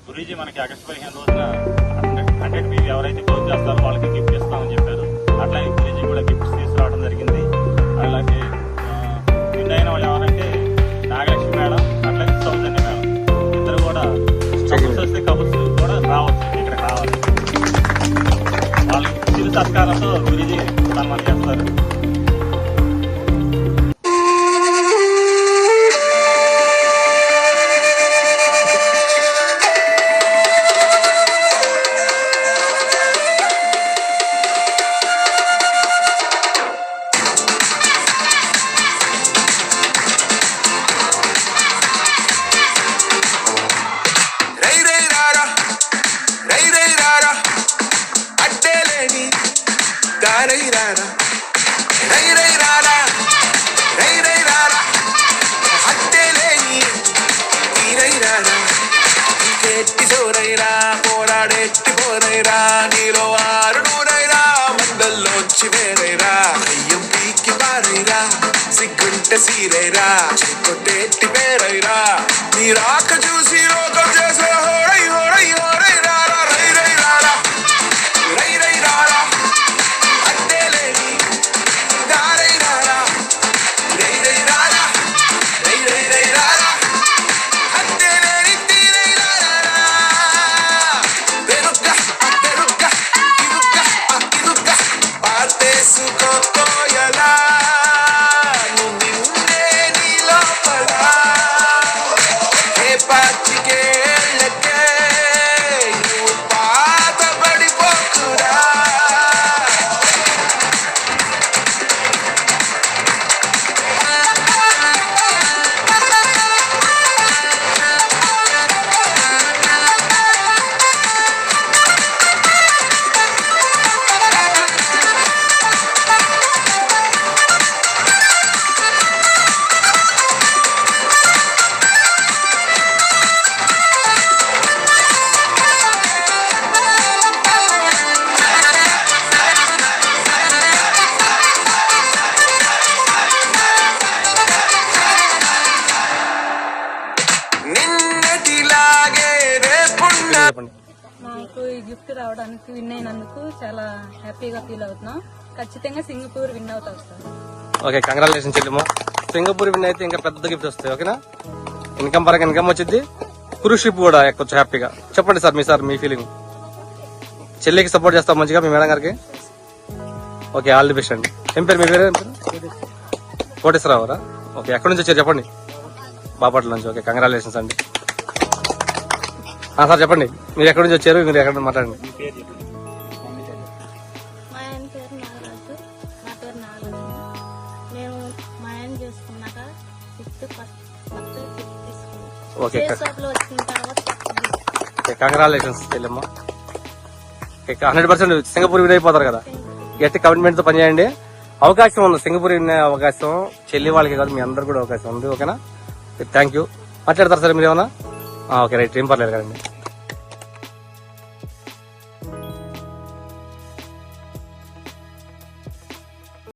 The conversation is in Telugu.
గురూజీ మనకి ఆగస్టు 15 రోజున 100 పీవీ ఎవరైతే క్లోజ్ చేస్తారో వాళ్ళకి గిఫ్ట్ ఇస్తామని చెప్పారు. అట్లాగే గురూజీ కూడా గిఫ్ట్స్ తీసుకురావడం జరిగింది. అలాగే విన్ అయిన వాళ్ళు ఎవరంటే నాగలక్ష్మి మేడం, అట్లాగే సౌజన్య మేడం, ఇద్దరు కూడా కబుల్స్ వస్తే కబుల్స్ కూడా రావచ్చు, ఇక్కడ రావాలి. వాళ్ళకి చిరు సత్కారంతో గురూజీ సన్మానం చేస్తారు. పోరాడెట్టి పోరైరా నీలో ఆరు నూరైరా మందల్లోంచి వేరైరా అయ్యం పీకి పారైరా సిగ్గుంటే సీరైరా చెక్కొట్టేట్టి పేరైరా నీ రాక చూసి లోకం చేసే హోరై హోరై హోరై రారా రై రై రారా రై రై రారా అట్టే లేని దారై రారా రై రై రారా రై రై రై రారా అట్టే లేని తీరై రారా పెరుక్క పెరుక్క ఇరుక్క ఇరుక్క పాటేసుకోయలా నువ్వు నిన్నే నీ లోపల ఏ పాచికే లెక్కే నువ్వు పాత పడిపోకురా నిన్నటిలాగే రేపున్న మాకు ఈ గిఫ్ట్ రావడానికి విన్ అయినందుకు చాలా హ్యాపీగా ఫీల్ అవుతున్నాం. ఖచ్చితంగా సింగపూర్ విన్ అవుతాం సార్. ఓకే, కంగ్రాచులేషన్ చెల్లిమో. సింగపూర్ విన్ అయితే ఇంకా పెద్ద గిఫ్ట్ వస్తాయి. ఓకేనా, ఇన్కమ్ పరంగా ఇన్కమ్ వచ్చింది, క్రూజ్ షిప్ కూడా ఎక్కొచ్చు హ్యాపీగా. చెప్పండి సార్ మీ ఫీలింగ్. చెల్లికి సపోర్ట్ చేస్తాం మంచిగా మీ మేడం గారికి. ఓకే, ఆల్ ది బెస్ట్ అండి. ఏం పేరు మీ పేరు? కోటేశ్వరరావురా. ఓకే, ఎక్కడి నుంచి వచ్చారు చెప్పండి? బాపట్ల నుంచి. ఓకే, కంగ్రాచులేషన్స్ అండి. సార్ చెప్పండి, మీరు ఎక్కడి నుంచి వచ్చారు, మీరు ఎక్కడ మాట్లాడండి. మా ఆయన పేరు నాగరాజు, నా పేరు నాగలక్ష్మి. మేము మా ఆయన చేసుకున్నాక ఫస్ట్ తీసుకున్నాం. ఓకే, వచ్చిన తర్వాత కంగ్రాచులేషన్స్ చెల్లెమ్మ. 100% సింగపూర్ విన్ అయిపోతారు కదా. గట్టి కమిట్మెంట్ తో పనిచేయండి. అవకాశం ఉంది, సింగపూర్ విన్ అవకాశం చెల్లి వాళ్ళకి కాదు, మీ అందరు కూడా అవకాశం ఉంది. ఓకేనా, థ్యాంక్ యూ. మాట్లాడతారు సార్ మీరు ఏమన్నా? ఓకే రైట్, ఏం పర్లేదు కదండి.